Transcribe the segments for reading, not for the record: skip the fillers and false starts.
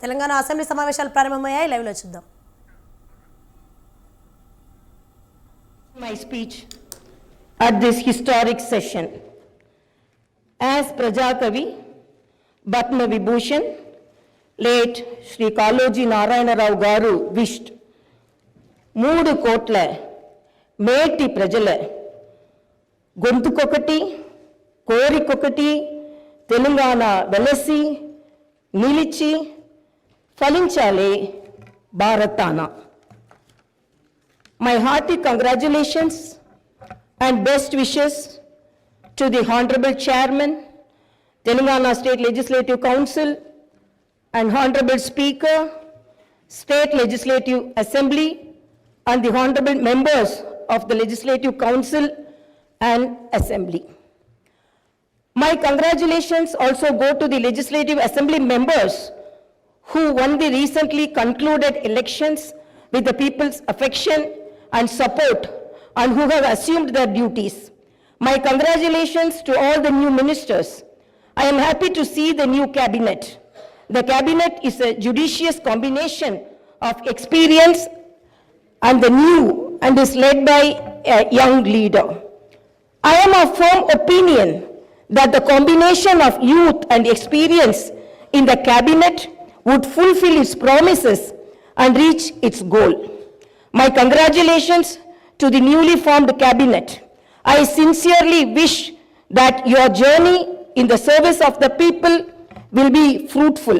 Telangana assembly సమావేశాలు ప్రారంభమయ్యాయి. Live లో చూద్దాం. My speech at this historic session. As Prajakavi Batma Vibhushan late Shri Kaloji Narayana Rao Garu wished 3 కోట్ల మేటి ప్రజల గొంతుకొకటి కోరికొకటి తెలంగాణ వెలసి నిలిచి ఫలించాలి భారతాన. My hearty congratulations and best wishes to the Honorable Chairman, Telangana State Legislative Council and Honorable Speaker, State Legislative Assembly and the Honorable members of the Legislative Council and Assembly. My congratulations also go to the Legislative Assembly members who won the recently concluded elections with the people's affection and support and who have assumed their duties. My congratulations to all the new ministers. I am happy to see the new cabinet. The cabinet is a judicious combination of experience and the new and is led by a young leader. I am of firm opinion that the combination of youth and experience in the cabinet would fulfill its promises and reach its goal. My congratulations to the newly formed cabinet. I sincerely wish that your journey in the service of the people will be fruitful,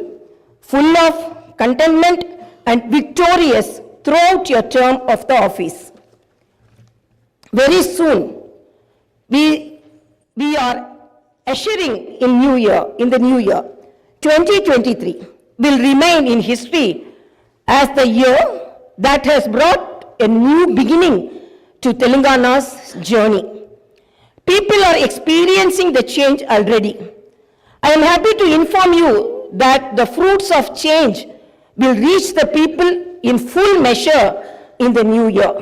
full of contentment and victorious throughout your term of the office. Very soon, we are ushering in the new year. 2023 will remain in history as the year that has brought a new beginning to Telangana's journey. People are experiencing the change already. I am happy to inform you that the fruits of change will reach the people in full measure in the new year.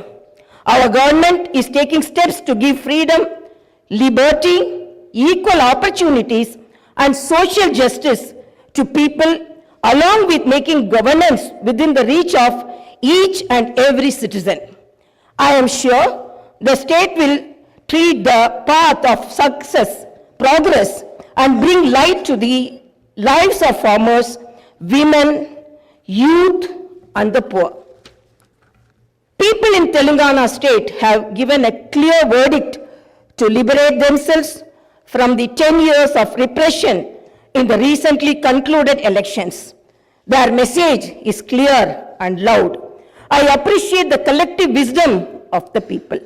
Our government is taking steps to give freedom, liberty, equal opportunities, and social justice to people, along with making governance within the reach of each and every citizen. I am sure the state will treat the path of success, progress, and bring light to the lives of farmers, women, youth, and the poor. People in Telangana state have given a clear verdict to liberate themselves from the 10 years of repression in the recently concluded elections. Their message is clear and loud. I appreciate the collective wisdom of the people.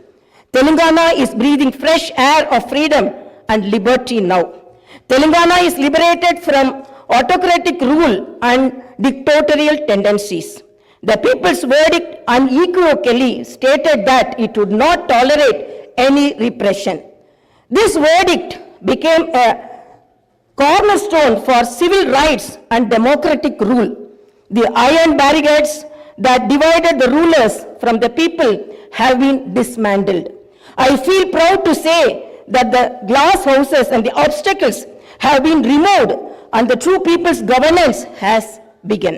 Telangana is breathing fresh air of freedom and liberty now. Telangana is liberated from autocratic rule and dictatorial tendencies. The people's verdict unequivocally stated that it would not tolerate any repression. This verdict became a cornerstone for civil rights and democratic rule. The iron barricades that divided the rulers from the people have been dismantled. I feel proud to say that the glass houses and the obstacles have been removed and the true people's governance has begun.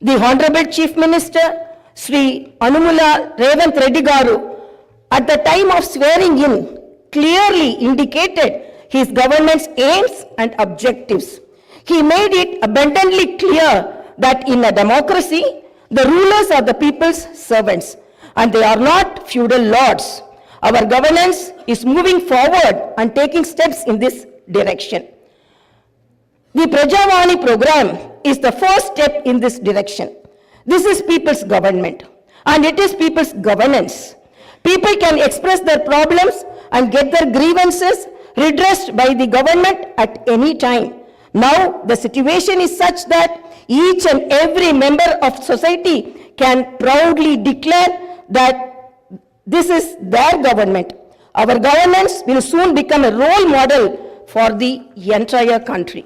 The Honorable Chief Minister, Sri Anumula Revanth Reddy Garu, at the time of swearing in, clearly indicated his government's aims and objectives. He made it abundantly clear that in a democracy, the rulers are the people's servants and they are not feudal lords. Our governance is moving forward and taking steps in this direction. The Prajavani program is the first step in this direction. This is people's government and it is people's governance. People can express their problems and get their grievances redressed by the government at any time. Now the situation is such that each and every member of society can proudly declare that this is their government. Our governance will soon become a role model for the entire country.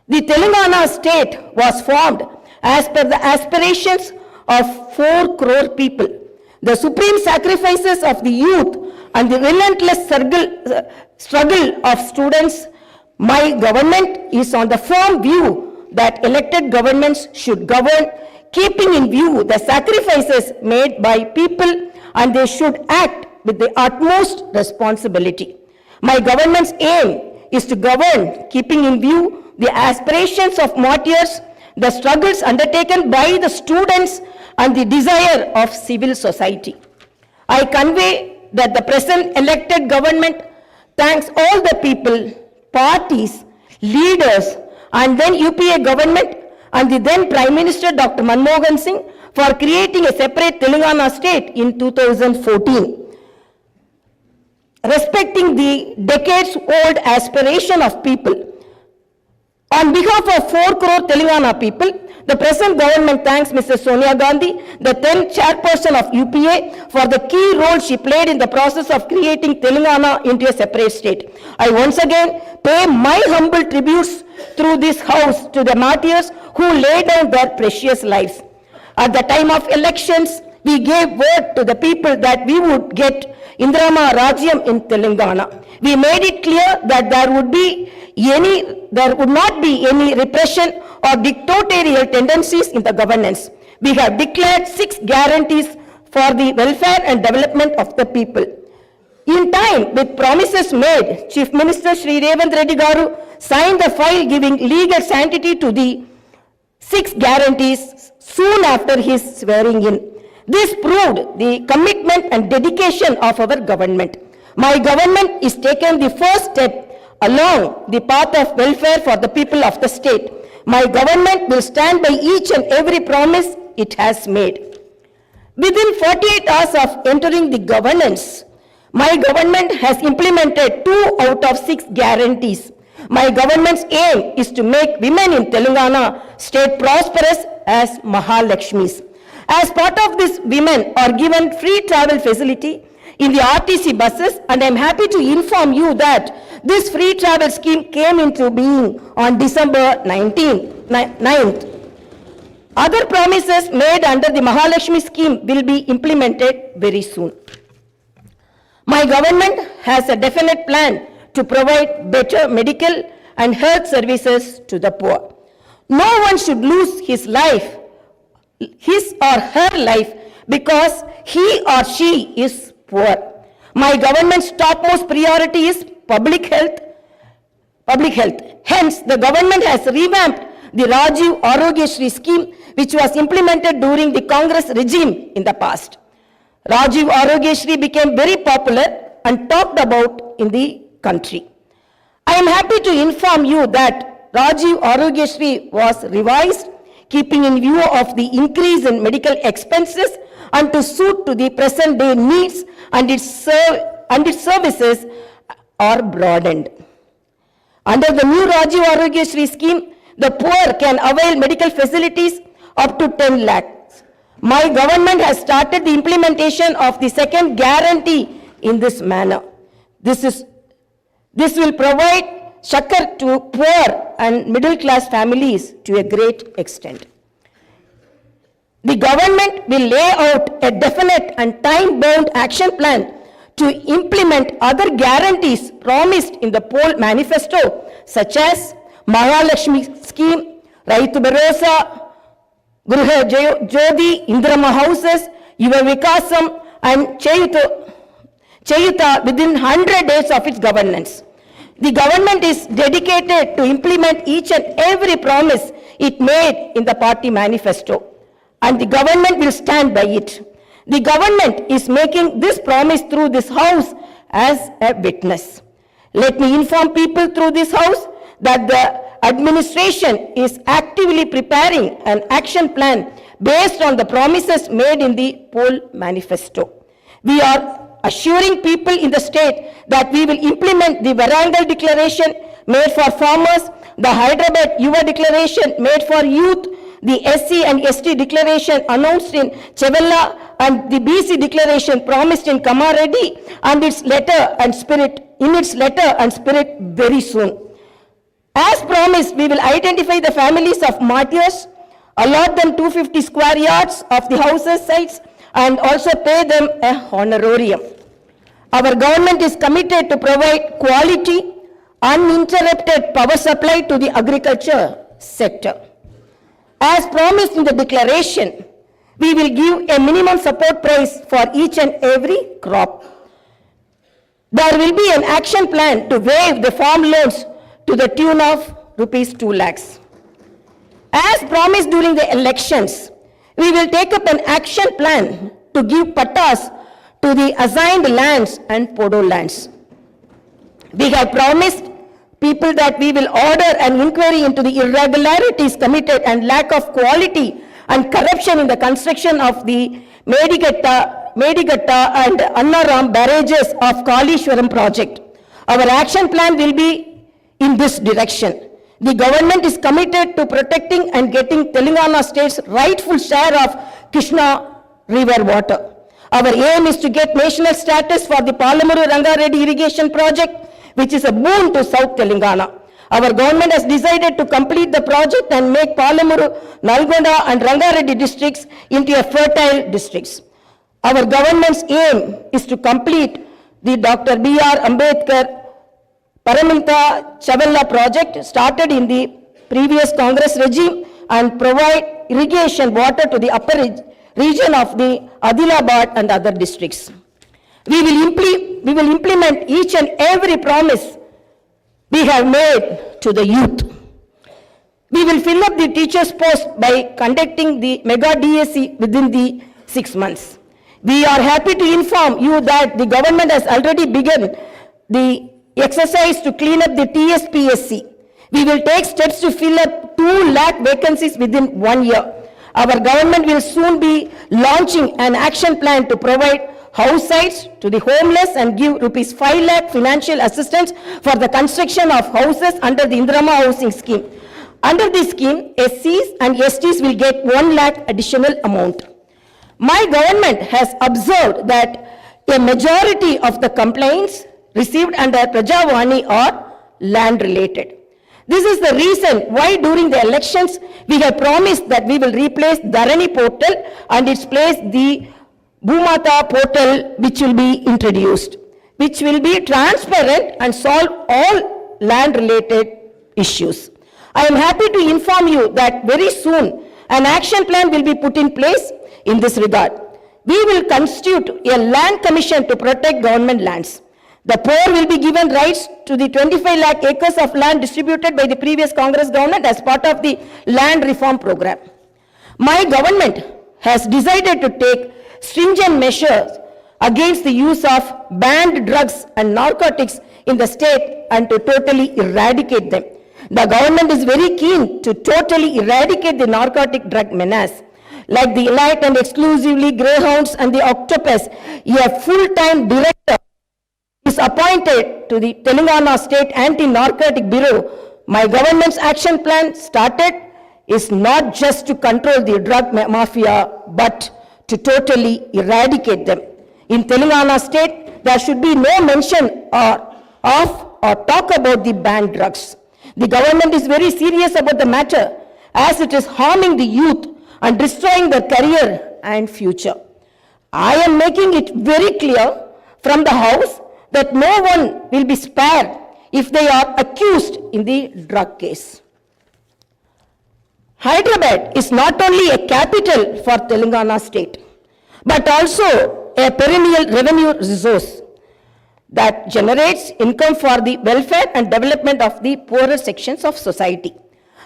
The Telangana state was formed as per the aspirations of 4 crore people. The supreme sacrifices of the youth and the relentless struggle of students, my government is on the firm view that elected governments should govern keeping in view the sacrifices made by people, and they should act with the utmost responsibility. My government's aim is to govern keeping in view the aspirations of martyrs, the struggles undertaken by the students, and the desire of civil society. I convey that the present elected government thanks all the people, parties, leaders, and then UPA government and the then Prime Minister Dr. Manmohan Singh for creating a separate Telangana state in 2014. Respecting the decades-old aspiration of people, on behalf of 4 crore Telangana people, the present government thanks Mrs. Sonia Gandhi, the then chairperson of UPA, for the key role she played in the process of creating Telangana into a separate state. I once again pay my humble tributes through this house to the martyrs who laid down their precious lives. At the time of elections, we gave word to the people that we would get Indrama Rajyam in Telangana. We made it clear that there would not be any repression or dictatorial tendencies in the governance. We have declared 6 guarantees for the welfare and development of the people. In time, with promises made, Chief Minister Shri Revanth Reddy Garu signed the file giving legal sanctity to the 6 guarantees soon after his swearing in. This proved the commitment and dedication of our government. My government is taking the first step along the path of welfare for the people of the state. My government will stand by each and every promise it has made. Within 48 hours of entering the governance, my government has implemented 2 out of 6 guarantees. My government's aim is to make women in Telangana state prosperous as Mahalakshmis. As part of this, women are given free travel facility in the RTC buses, and I am happy to inform you that this free travel scheme came into being on December 9th. Other promises made under the Mahalakshmi scheme will be implemented very soon. My government has a definite plan to provide better medical and health services to the poor. No one should lose his or her life because he or she is poor. My government's topmost priority is public health. Hence, the government has revamped the Rajiv Arogyashri scheme, which was implemented during the Congress regime in the past. Rajiv Arogyashri became very popular and talked about in the country. I am happy to inform you that Rajiv Arogyashri was revised, keeping in view of the increase in medical expenses and to suit to the present day needs, and its services are broadened. Under the new Rajiv Arogyashri scheme, the poor can avail medical facilities up to 10 lakhs. My government has started the implementation of the second guarantee in this manner. This will provide succor to poor and middle class families to a great extent. The government will lay out a definite and time-bound action plan to implement other guarantees promised in the poll manifesto, such as Mahalakshmi scheme, Raitu Bharosa, Gruha Jyoti, Indrama houses, Yuva Vikasam, and Chayuta within 100 days of its governance. The government is dedicated to implement each and every promise it made in the party manifesto, and the government will stand by it. The government is making this promise through this house as a witness. Let me inform people through this house that the administration is actively preparing an action plan based on the promises made in the poll manifesto. We are assuring people in the state that we will implement the Varangal declaration made for farmers, the Hyderabad Yuva declaration made for youth, the SC and ST declaration announced in Chevella, and the BC declaration promised in Kamareddy, and its letter and spirit very soon. As promised, we will identify the families of martyrs, allot them 250 square yards of the houses sites, and also pay them a honorarium. Our government is committed to provide quality, uninterrupted power supply to the agriculture sector. As promised in the declaration, we will give a minimum support price for each and every crop. There will be an action plan to waive the farm loans to the tune of rupees 2 lakhs. As promised during the elections, we will take up an action plan to give pattas to the assigned lands and podo lands. We have promised people that we will order an inquiry into the irregularities committed and lack of quality and corruption in the construction of the Medigatta and Annaram barrages of Kalishwaram project. Our action plan will be in this direction. The government is committed to protecting and getting Telangana state's rightful share of Krishna river water. Our aim is to get national status for the Palamuru Rangareddy irrigation project, which is a boon to South Telangana. Our government has decided to complete the project and make Palamuru, Nalgonda and Rangareddy districts into a fertile districts. Our government's aim is to complete the Dr. B.R. Ambedkar Paraminta Chavella project started in the previous Congress regime and provide irrigation water to the upper region of the Adilabad and other districts. We will implement each and every promise we have made to the youth. We will fill up the teachers' post by conducting the mega DSC within the 6 months. We are happy to inform you that the government has already begun the exercise to clean up the TSPSC. We will take steps to fill up 2 lakh vacancies within 1 year. Our government will soon be launching an action plan to provide house sites to the homeless and give rupees 5 lakh financial assistance for the construction of houses under the Indirama housing scheme. Under this scheme, SCs and STs will get 1 lakh additional amount. My government has observed that a majority of the complaints received under Prajavani are land related. This is the reason why during the elections we have promised that we will replace Dharani portal and its place the Bhumata portal, which will be introduced, which will be transparent and solve all land related issues. I am happy to inform you that very soon an action plan will be put in place in this regard. We will constitute a land commission to protect government lands. The poor will be given rights to the 25 lakh acres of land distributed by the previous Congress government as part of the land reform program. My government has decided to take stringent measures against the use of banned drugs and narcotics in the state and to totally eradicate them. The government is very keen to totally eradicate the narcotic drug menace. Like the elite and exclusively greyhounds and the octopus, a full-time director is appointed to the Telangana State Anti-Narcotic Bureau. My government's action plan started is not just to control the drug mafia, but to totally eradicate them. In Telangana State, there should be no mention of or talk about the banned drugs. The government is very serious about the matter as it is harming the youth and destroying their career and future. I am making it very clear from the House that no one will be spared if they are accused in the drug case. Hyderabad is not only a capital for Telangana state, but also a perennial revenue resource that generates income for the welfare and development of the poorer sections of society.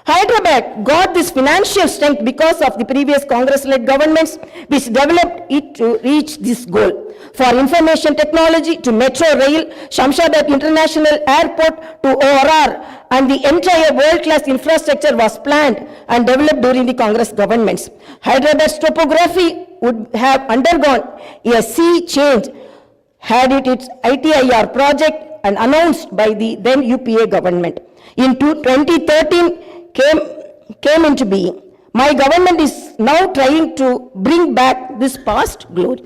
Hyderabad got this financial strength because of the previous Congress-led governments which developed it to reach this goal. For information technology to Metro Rail, Shamshabad International Airport to ORR, and the entire world-class infrastructure was planned and developed during the Congress governments. Hyderabad's topography would have undergone a sea change had it its ITIR project and announced by the then UPA government. In 2013, came into being. My government is now trying to bring back this past glory.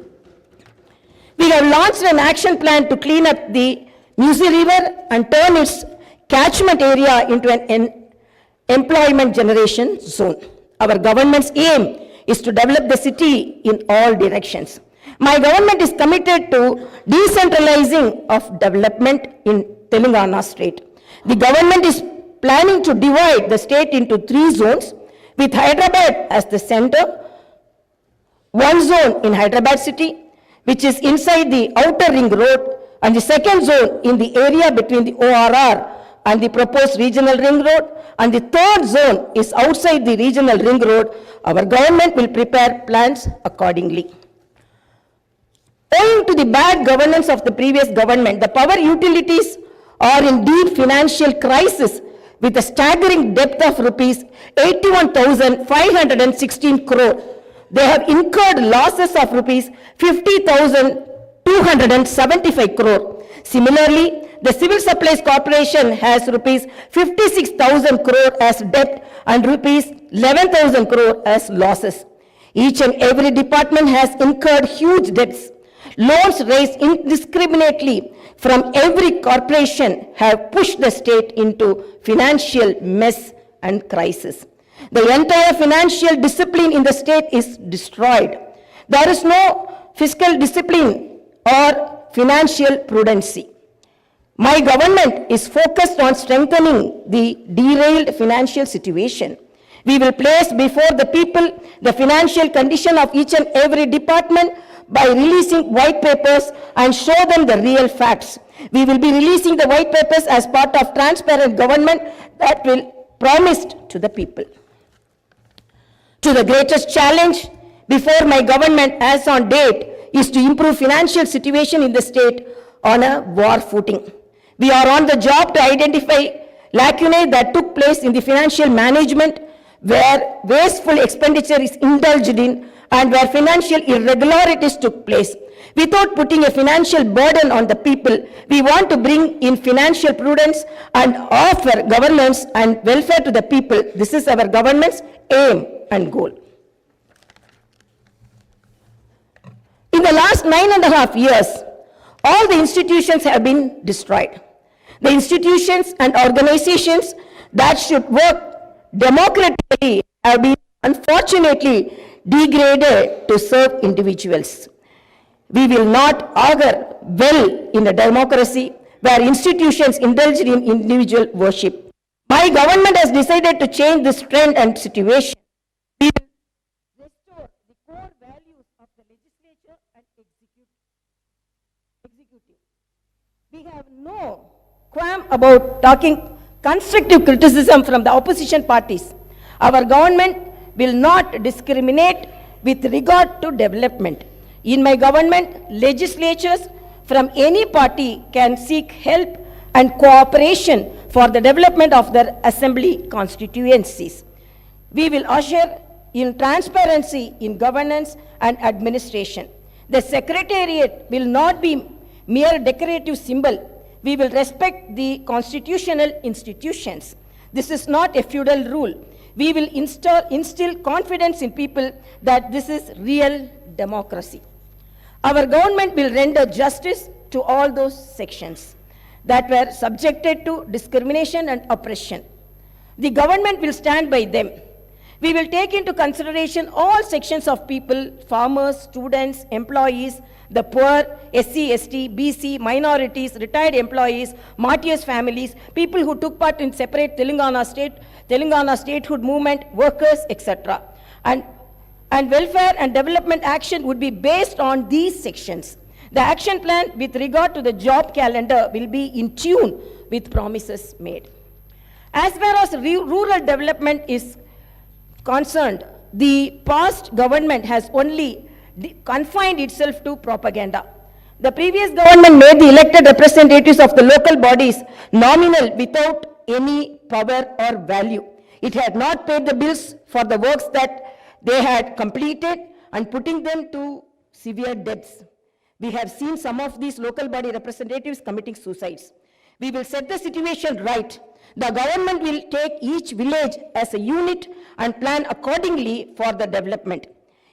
We have launched an action plan to clean up the Musi River and turn its catchment area into an employment generation zone. Our government's aim is to develop the city in all directions. My government is committed to decentralizing of development in Telangana state. The government is planning to divide the state into 3 zones with Hyderabad as the center, one zone in Hyderabad city, which is inside the outer ring road, and the second zone in the area between the ORR and the proposed regional ring road, and the third zone is outside the regional ring road. Our government will prepare plans accordingly. Owing to the bad governance of the previous government, the power utilities are in deep financial crisis with a staggering debt of rupees 81,516 crore. They have incurred losses of rupees 50,275 crore. Similarly, the Civil Supplies Corporation has rupees 56,000 crore as debt and rupees 11,000 crore as losses. Each and every department has incurred huge debts. Loans raised indiscriminately from every corporation have pushed the state into financial mess and crisis. The entire financial discipline in the state is destroyed. There is no fiscal discipline or financial prudency. My government is focused on strengthening the derailed financial situation. We will place before the people the financial condition of each and every department by releasing white papers and show them the real facts. We will be releasing the white papers as part of transparent government that will promised to the people. To the greatest challenge before my government as on date is to improve financial situation in the state on a war footing. We are on the job to identify lacunae that took place in the financial management where wasteful expenditure is indulged in and where financial irregularities took place. Without putting a financial burden on the people, we want to bring in financial prudence and offer governance and welfare to the people. This is our government's aim and goal. In the last 9.5 years, all the institutions have been destroyed. The institutions and organizations that should work democratically have been unfortunately degraded to serve individuals. We will not augur well in a democracy where institutions indulge in individual worship. My government has decided to change this trend and situation. We will restore the core values of the legislature and executive. We have no qualm about talking constructive criticism from the opposition parties. Our government will not discriminate with regard to development. In my government, legislatures from any party can seek help and cooperation for the development of their assembly constituencies. We will usher in transparency in governance and administration. The secretariat will not be mere decorative symbol. We will respect the constitutional institutions. This is not a feudal rule. We will instill confidence in people that this is real democracy. Our government will render justice to all those sections that were subjected to discrimination and oppression. The government will stand by them. We will take into consideration all sections of people, farmers, students, employees, the poor, SC, ST, BC, minorities, retired employees, martyrs' families, people who took part in separate Telangana statehood movement, workers, etc. And welfare and development action would be based on these sections. The action plan with regard to the job calendar will be in tune with promises made. As far as rural development is concerned, the past government has only confined itself to propaganda. The previous government made the elected representatives of the local bodies nominal without any power or value. It had not paid the bills for the works that they had completed and putting them to severe debts. We have seen some of these local body representatives committing suicides. We will set the situation right. The government will take each village as a unit and plan accordingly for the development.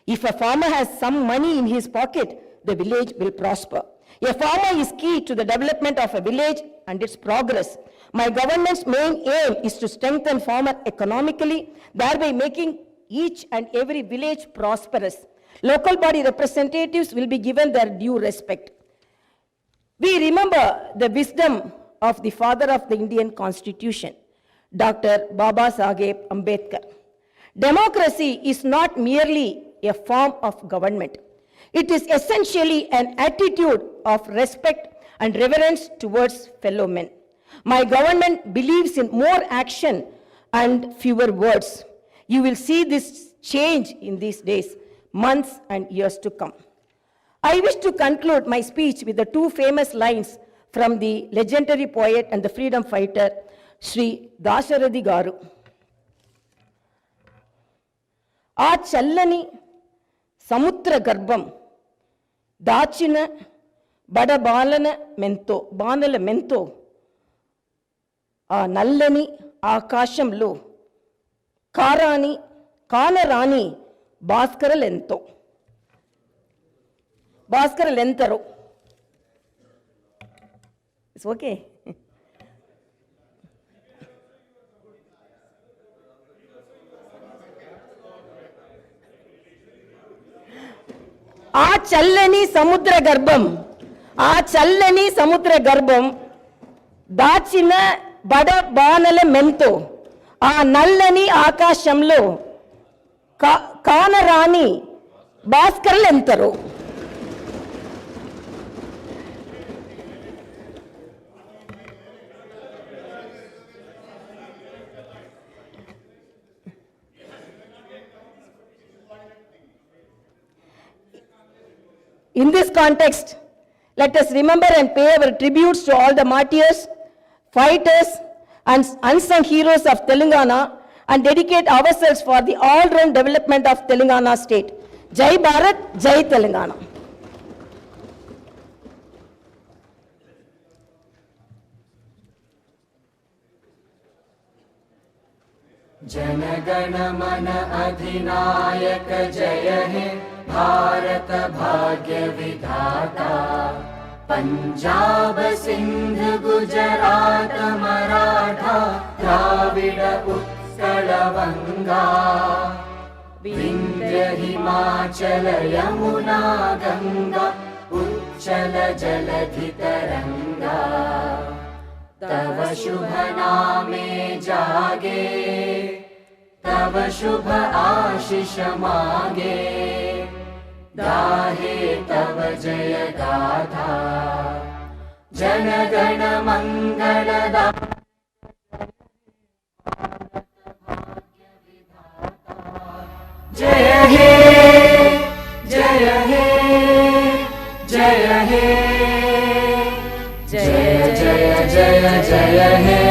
If a farmer has some money in his pocket, the village will prosper. A farmer is key to the development of a village and its progress. My government's main aim is to strengthen farmer economically, thereby making each and every village prosperous. Local body representatives will be given their due respect. We remember the wisdom of the father of the Indian Constitution, Dr. Baba Saheb Ambedkar. Democracy is not merely a form of government. It is essentially an attitude of respect and reverence towards fellow men. My government believes in more action and fewer words. You will see this change in these days, months and years to come. I wish to conclude my speech with the two famous lines from the legendary poet and the freedom fighter, Sri Dasharathy Garu. ఆ చల్లని సముద్ర గర్భం దాచిన బడబాలన మెంతో బాణల మెంతో ఆ నల్లని ఆకాశంలో కానరాని భాస్కరలెంతరో it's okay. ఆ చల్లని సముద్ర గర్భం దాచిన బడబానల మెంతో ఆ నల్లని ఆకాశంలో కానరాని భాస్కరులెంతరో. In this context, let us remember and pay our tributes to all the martyrs, fighters, and unsung heroes of Telangana and dedicate ourselves for the all-round development of Telangana state. Jai Bharat, Jai Telangana. जनगण मन अधिनायक जय हे भारत भाग्य विधाता। पंजाब सिंध गुजरात मराठा द्राविड उत्कल बंगा विंध्य हिमाचल यमुना गंगा उच्चल जलधि तरंगा। तव शुभ नामे जागे तव शुभ आशीष मागे गाहे तव जय गाथा जन गण मंगलदा। जय हे जय हे जय हे जय जय जय जय हे।